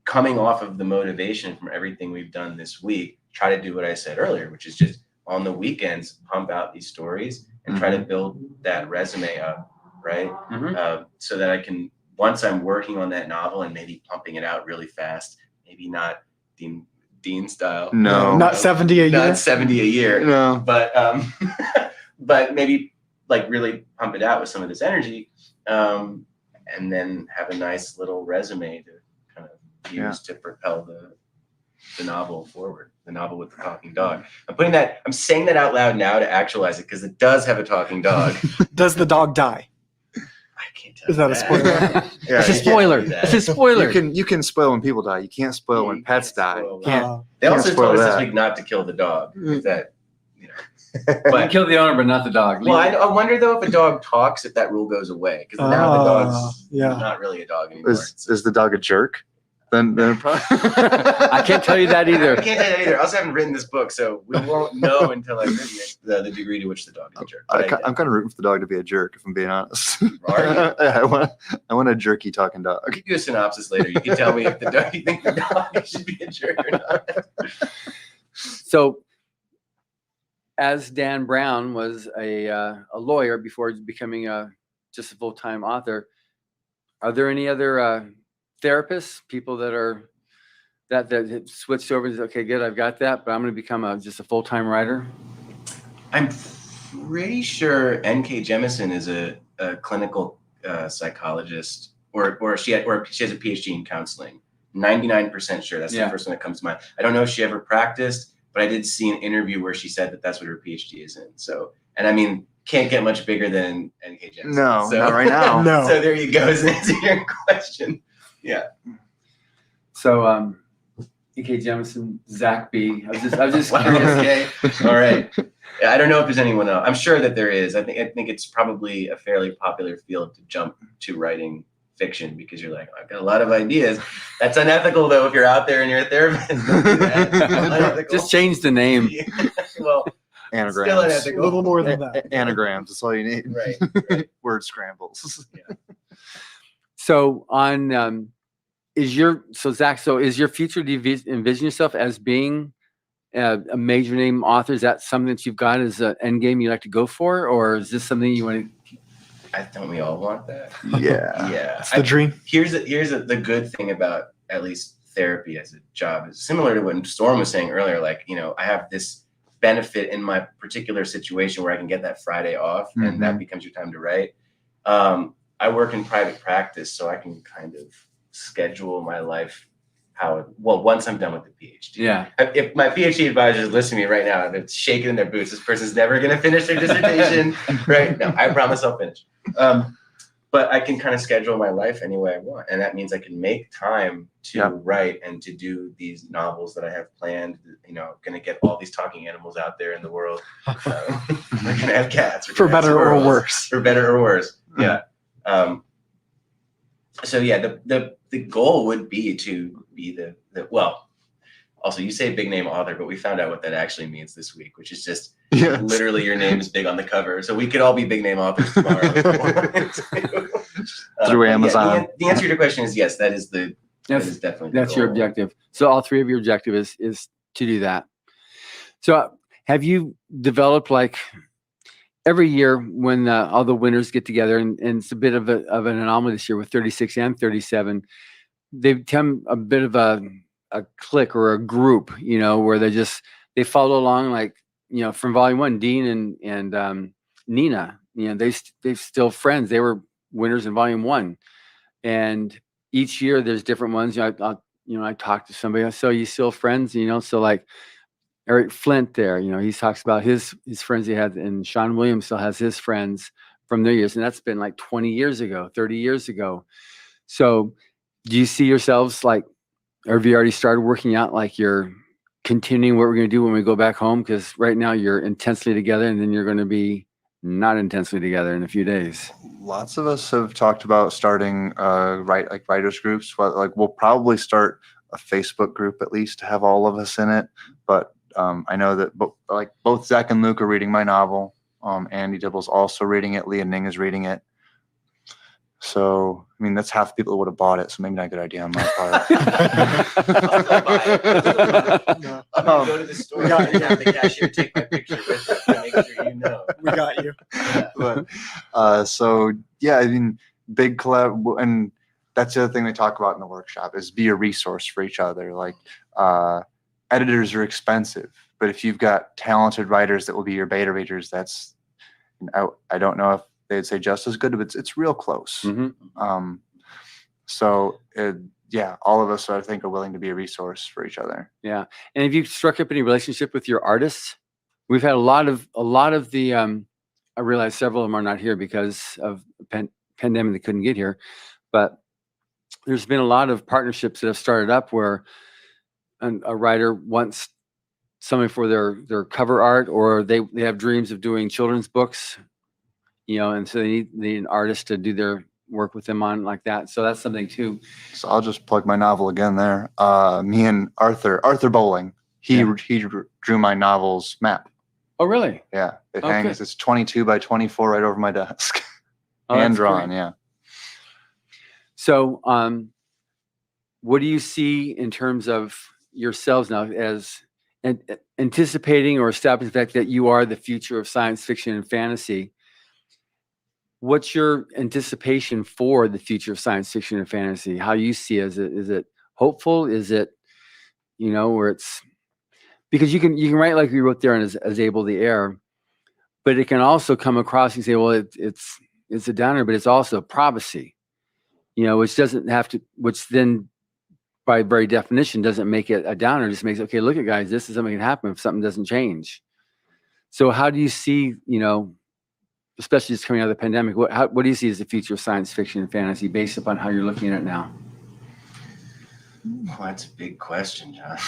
coming off of the motivation from everything we've done this week, try to do what I said earlier, which is just on the weekends, pump out these stories and try to build that resume up, right? So that I can, once I'm working on that novel and maybe pumping it out really fast, maybe not Dean style. No. Not 70 a year. Not 70 a year. No. But but maybe like really pump it out with some of this energy, and then have a nice little resume to kind of use to propel the novel forward. The novel with the talking dog. I'm saying that out loud now to actualize it because it does have a talking dog. Does the dog die? I can't tell. Is that a spoiler? Yeah, It's a spoiler. It's a spoiler. you can spoil when people die. You can't spoil when pets die. They also spoil told us this that. week not to kill the dog. That But kill the owner, but not the dog. Well, I wonder though if a dog talks, if that rule goes away, because now the dog's not really a dog anymore. Is the dog a jerk? Then probably. I can't tell you that either. I can't tell you that either. I also haven't written this book, so we won't know until I've written it, the degree to which the dog is a jerk. I'm kind of rooting for the dog to be a jerk, if I'm being honest. Are you? I want a jerky talking dog. I'll give you a synopsis later. You can tell me if you think the dog should be a jerk or not. So, as Dan Brown was a lawyer before becoming just a full-time author, are there any other therapists, people that switched over to, okay, good, I've got that, but I'm going to become just a full-time writer? I'm pretty sure N.K. Jemisin is a clinical psychologist, or she has a PhD in counseling. 99% sure. That's the first one that comes to mind. I don't know if she ever practiced, but I did see an interview where she said that that's what her PhD is in. So, and I mean, can't get much bigger than N.K. Jemisin. No, so, not right now. No. So there you go. Is answer your question. Yeah. So, N.K. Jemisin, Zack Be. I was just curious. Okay. All right. Yeah, I don't know if there's anyone else. I'm sure that there is. I think it's probably a fairly popular field to jump to writing fiction because you're like, I've got a lot of ideas. That's unethical though if you're out there and you're a therapist. Don't do that. Just change the name. Well, Anagrams. still A unethical. little more than that. Anagrams. That's all you need. Right. Word scrambles. So on Zach, so is your future, do you envision yourself as being a major name author? Is that something that you've got as an end game you like to go for, or is this something you want to? Don't we all want that? Yeah. Yeah. It's the dream. Here's the good thing about at least therapy as a job is similar to what Storm was saying earlier. Like, I have this benefit in my particular situation where I can get that Friday off, and that becomes your time to write. I work in private practice, so I can kind of schedule my life once I'm done with the PhD. Yeah. If my PhD advisor is listening to me right now, they're shaking in their boots. This person's never going to finish their dissertation, right? No, I promise I'll finish. But I can kind of schedule my life any way I want. And that means I can make time to write and to do these novels that I have planned. Going to get all these talking animals out there in the world. We're going to have cats. For better or worse. For better or worse. Yeah. So yeah, the goal would be to be also you say big name author, but we found out what that actually means this week, which is just literally your name is big on the cover. So we could all be big name authors tomorrow. Through Amazon. The answer to your question is yes, that is definitely that's your objective. So all three of your objective is to do that. So have you developed, like, every year when all the winners get together, and it's a bit of an anomaly this year with 36 and 37, they become a bit of a clique or a group, where they follow along, like, from volume 1, Dean and Nina, they're still friends. They were winners in volume 1, and each year there's different ones. I talk to somebody, so you still friends, so like Eric Flint there, he talks about his friends he had, and Sean Williams still has his friends from their years, and that's been like 20 years ago, 30 years ago. So do you see yourselves, like, or have you already started working out, like, you're continuing what we're going to do when we go back home? Because right now you're intensely together, and then you're going to be not intensely together in a few days. Lots of us have talked about starting writers groups. Like, we'll probably start a Facebook group at least to have all of us in it. But I know that both Zach and Luke are reading my novel. Andy Dibble's also reading it. Leah Ning is reading it. So, I mean, that's half the people who would have bought it. So maybe not a good idea on my part. I'm going to go to the store and have the cashier take my picture with it to make sure We got you. So, yeah, I mean, big collab. And that's the other thing they talk about in the workshop is be a resource for each other. Like, editors are expensive, but if you've got talented writers that will be your beta readers, that's, I don't know if they'd say just as good, but it's real close. So all of us, I think, are willing to be a resource for each other. Yeah. And have you struck up any relationship with your artists? We've had a lot of the, I realize several of them are not here because of pandemic, they couldn't get here, but there's been a lot of partnerships that have started up where a writer wants somebody for their cover art, or they have dreams of doing children's books, and so they need an artist to do their work with them on like that. So that's something too. So I'll just plug my novel again there. Me and Arthur Bowling, he drew my novel's map. Oh, really? Yeah. It hangs, it's 22 by 24 right over my desk. Oh, hand drawn. Yeah. So, what do you see in terms of yourselves now as anticipating or establishing the fact that you are the future of science fiction and fantasy? What's your anticipation for the future of science fiction and fantasy? How you see it? Is it hopeful? Is it, where it's, because you can write like we wrote there as Able the Air, but it can also come across and say, well, it's a downer, but it's also prophecy, which doesn't have to, which then by very definition doesn't make it a downer. It just makes, okay, look at guys, this is something that can happen if something doesn't change. So how do you see, especially just coming out of the pandemic, what do you see as the future of science fiction and fantasy based upon how you're looking at it now? Well, that's a big question, John.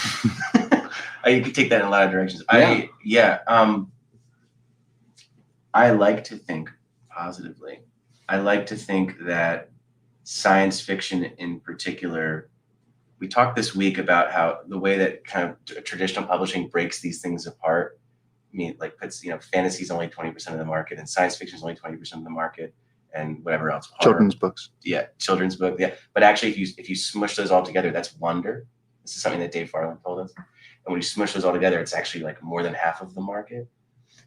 You could take that in a lot of directions. I like to think positively. I like to think that science fiction in particular, we talked this week about how the way that kind of traditional publishing breaks these things apart. I mean, like puts, fantasy is only 20% of the market and science fiction is only 20% of the market. and whatever else. Horror. Children's books. Yeah, children's book. Yeah, but actually, if you smush those all together, that's wonder. This is something that Dave Farland told us. And when you smush those all together, it's actually like more than half of the market.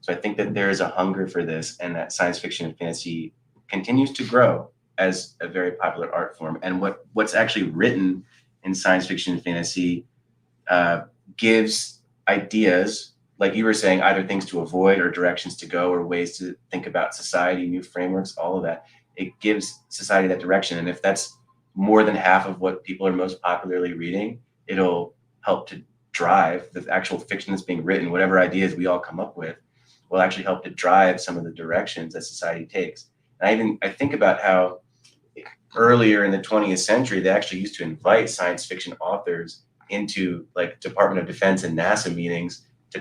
So I think that there is a hunger for this, and that science fiction and fantasy continues to grow as a very popular art form. And what's actually written in science fiction and fantasy gives ideas, like you were saying, either things to avoid or directions to go or ways to think about society, new frameworks, all of that. It gives society that direction. And if that's more than half of what people are most popularly reading, it'll help to drive the actual fiction that's being written. Whatever ideas we all come up with will actually help to drive some of the directions that society takes. And I think about how earlier in the 20th century, they actually used to invite science fiction authors into like Department of Defense and NASA meetings to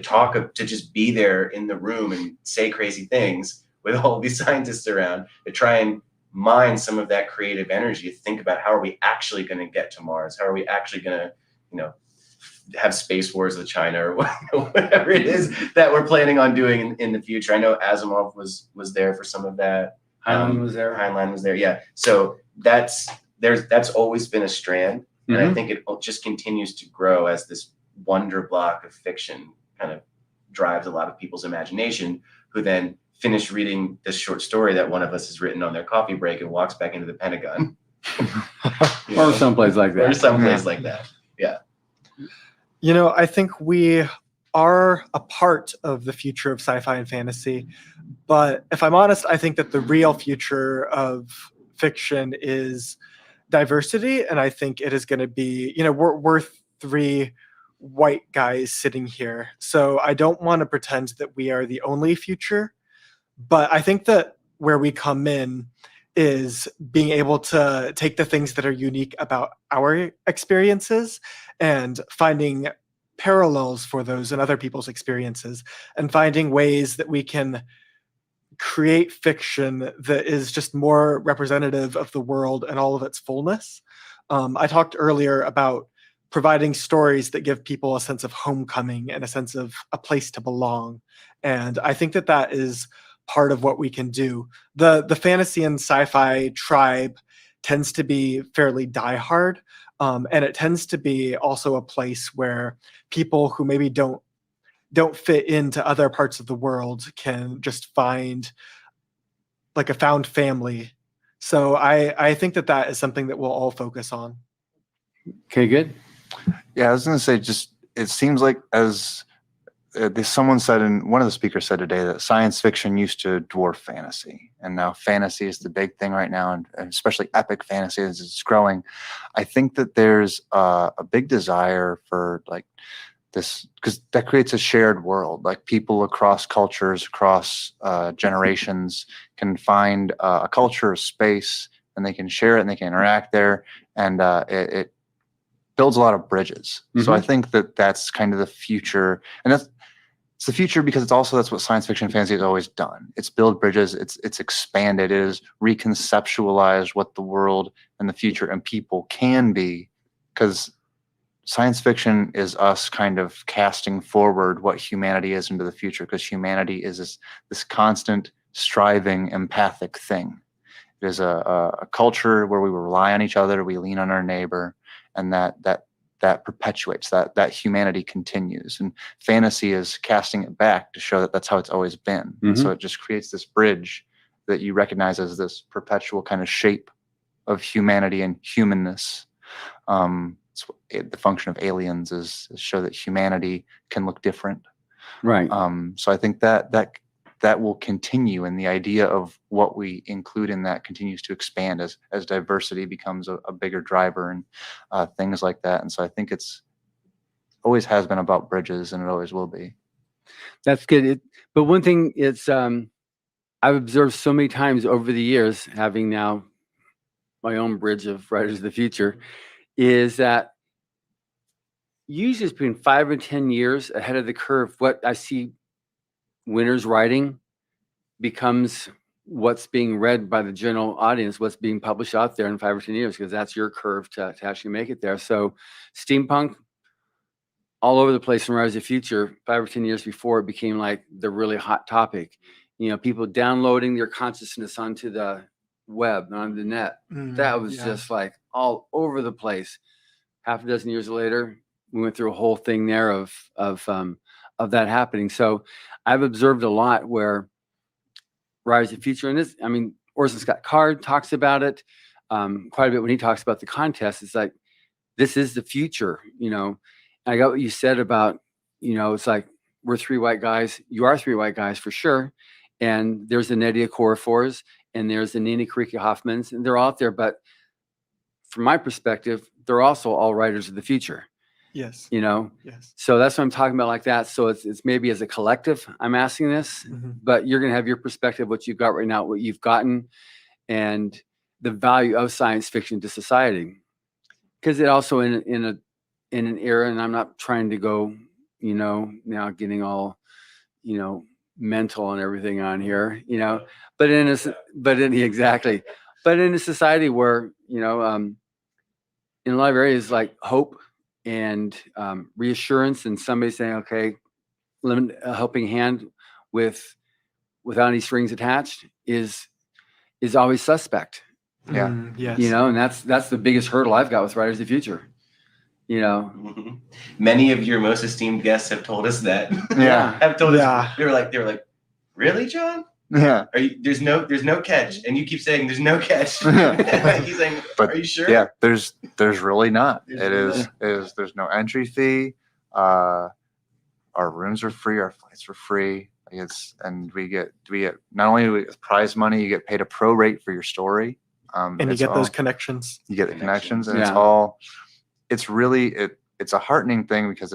just be there in the room and say crazy things with all these scientists around to try and mine some of that creative energy to think about how are we actually going to get to Mars? How are we actually going to, have space wars with China or whatever it is that we're planning on doing in the future. I know Asimov was there for some of that. Heinlein was there. Heinlein was there. Yeah. So that's always been a strand. And I think it just continues to grow as this wonder block of fiction kind of drives a lot of people's imagination, who then finish reading this short story that one of us has written on their coffee break and walks back into the Pentagon. Or someplace like that. Or someplace like that. Yeah. I think we are a part of the future of sci-fi and fantasy. But if I'm honest, I think that the real future of fiction is diversity. And I think it is going to be, we're three white guys sitting here. So I don't want to pretend that we are the only future. But I think that where we come in is being able to take the things that are unique about our experiences and finding parallels for those in other people's experiences, and finding ways that we can create fiction that is just more representative of the world and all of its fullness. I talked earlier about providing stories that give people a sense of homecoming and a sense of a place to belong. And I think that that is part of what we can do. The fantasy and sci-fi tribe tends to be fairly diehard, and it tends to be also a place where people who maybe don't fit into other parts of the world can just find like a found family. So I think that that is something that we'll all focus on. Okay, good. Yeah, I was going to say, just it seems like as someone said, and one of the speakers said today, that science fiction used to dwarf fantasy, and now fantasy is the big thing right now, and especially epic fantasy as it's growing. I think that there's a big desire for like this, because that creates a shared world. Like people across cultures, across generations can find a culture, a space, and they can share it and they can interact there, and it builds a lot of bridges. So I think that that's kind of the future, and it's the future because that's what science fiction and fantasy has always done. It's build bridges. It's expanded. It is reconceptualized what the world and the future and people can be, because science fiction is us kind of casting forward what humanity is into the future, because humanity is this constant striving empathic thing. It is a culture where we rely on each other, we lean on our neighbor, and that perpetuates, that humanity continues. And fantasy is casting it back to show that that's how it's always been. So it just creates this bridge that you recognize as this perpetual kind of shape of humanity and humanness. The function of aliens is show that humanity can look different. Right. So I think that will continue, and the idea of what we include in that continues to expand as diversity becomes a bigger driver, and things like that. And so I think it's always has been about bridges, and it always will be. That's good. But one thing is, I've observed so many times over the years, having now my own bridge of Writers of the Future, is that usually it's between 5 and 10 years ahead of the curve. What I see winners writing becomes what's being read by the general audience, what's being published out there in 5 or 10 years, because that's your curve to actually make it there. So steampunk, all over the place in Rise of the Future, 5 or 10 years before it became like the really hot topic. People downloading their consciousness onto the web, on the net. Mm, That was yeah. just like all over the place. Half a dozen years later, we went through a whole thing there of that happening. So I've observed a lot where Rise of the Future, and this, I mean, Orson Scott Card talks about it quite a bit when he talks about the contest. It's like, this is the future, you know. I got what you said about, you know, it's like, we're three white guys. You are three white guys for sure. And there's the Nydia Okorafor's and there's the Nina Kariki Hoffmans, and they're out there. But from my perspective, they're also all writers of the future, Yes. you know. Yes. So that's what I'm talking about like that. So it's maybe as a collective, I'm asking this, but you're going to have your perspective, what you've got right now, what you've gotten, and the value of science fiction to society. Because it also in an era, and I'm not trying to go, you know, now getting all, you know, mental and everything on here, you know, but in a society where, you know, in a lot of areas like hope and reassurance, and somebody saying, okay, lend a helping hand without any strings attached is always suspect. Yeah. Yes. You know, and that's the biggest hurdle I've got with Writers of the Future. You know, Many of your most esteemed guests have told us that. Yeah. Have told Yeah. us they were like, really, John? Yeah. Are you, there's no catch, and you keep saying there's no catch. He's saying, But are you sure? Yeah, there's really not. There's It really is there's no entry fee. Our rooms are free, our flights are free. And we get not only do we get prize money, you get paid a pro rate for your story. And you it's get those all- connections. You get the connections, and Yeah. it's really it's a heartening thing because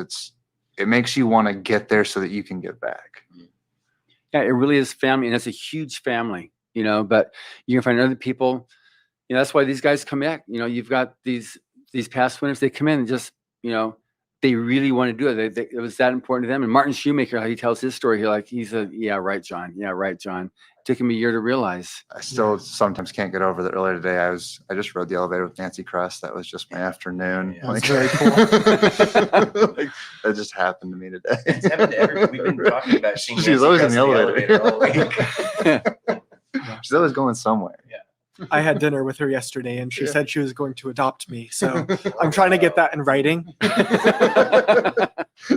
it makes you want to get there so that you can get back. yeah, it really is family, and it's a huge family, you know. But you can find other people. You know, that's why these guys come back. You know, you've got these past winners. They come in and just, you know, they really want to do it. It was that important to them. And Martin Shoemaker, how he tells his story, he's a yeah, right, John. Yeah, right, John. Took him a year to realize. I still sometimes can't get over that. Earlier today, I just rode the elevator with Nancy Kress. That was just my afternoon. Yeah. That's very cool. Like, that just happened to me today. It's happened to everybody. We've been talking about seeing She's Nancy always in Kress the elevator. all week. She's always going somewhere. I had dinner with her yesterday, and she Yeah. said she was going to adopt me. So I'm trying to get that in writing.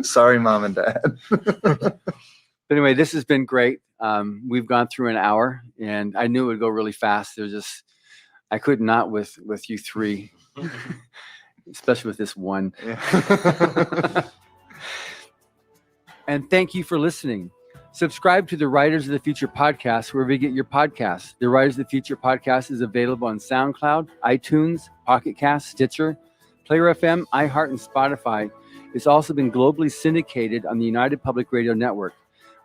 Sorry, Mom and Dad. But anyway, this has been great. We've gone through an hour, and I knew it would go really fast. I could not with you three, especially with this one. Yeah. And thank you for listening. Subscribe to the Writers of the Future podcast wherever you get your podcasts. The Writers of the Future podcast is available on SoundCloud, iTunes, Pocket Cast, Stitcher, Player FM, iHeart, and Spotify. It's also been globally syndicated on the United Public Radio Network.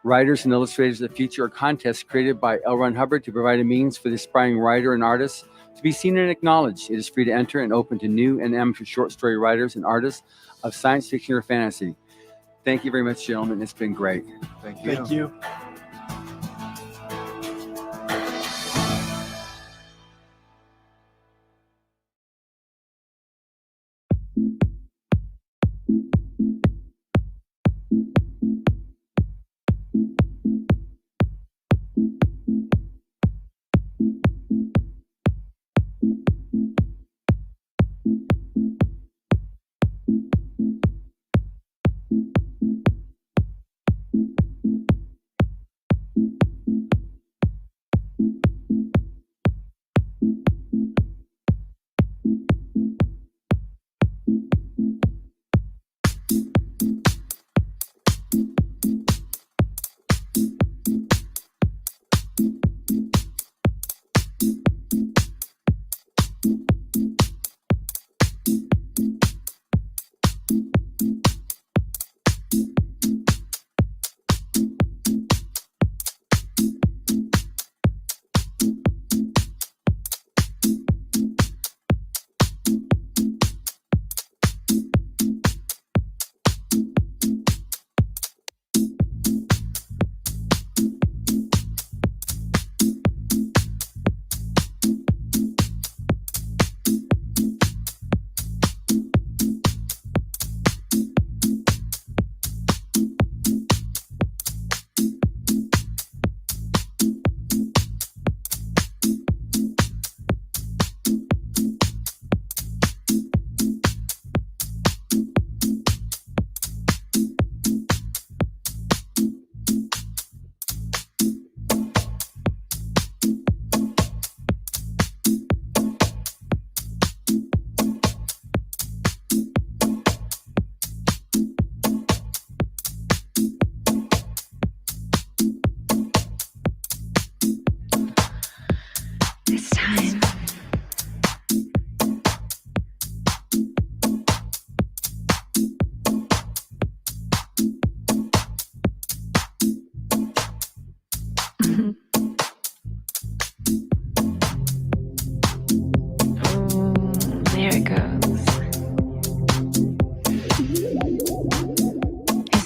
Writers and Illustrators of the Future are contests created by L. Ron Humbert to provide a means for the aspiring writer and artist to be seen and acknowledged. It is free to enter and open to new and amateur short story writers and artists of science fiction or fantasy. Thank you very much, gentlemen. It's been great. Thank you. Thank you.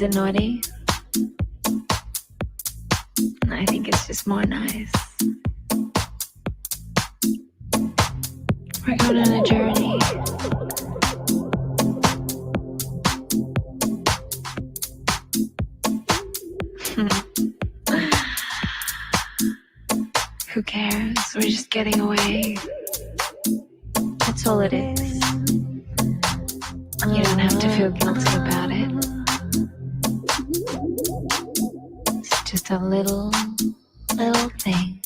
Is it naughty? I think it's just more nice. We're going on a journey. Who cares? We're just getting away. That's all it is. You don't have to feel guilty about it. It's just a little thing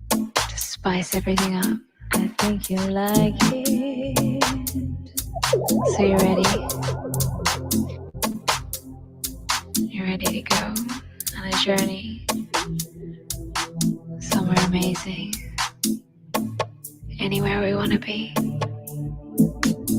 to spice everything up. I think you like it. So you're ready? You're ready to go on a journey somewhere amazing. Anywhere we want to be.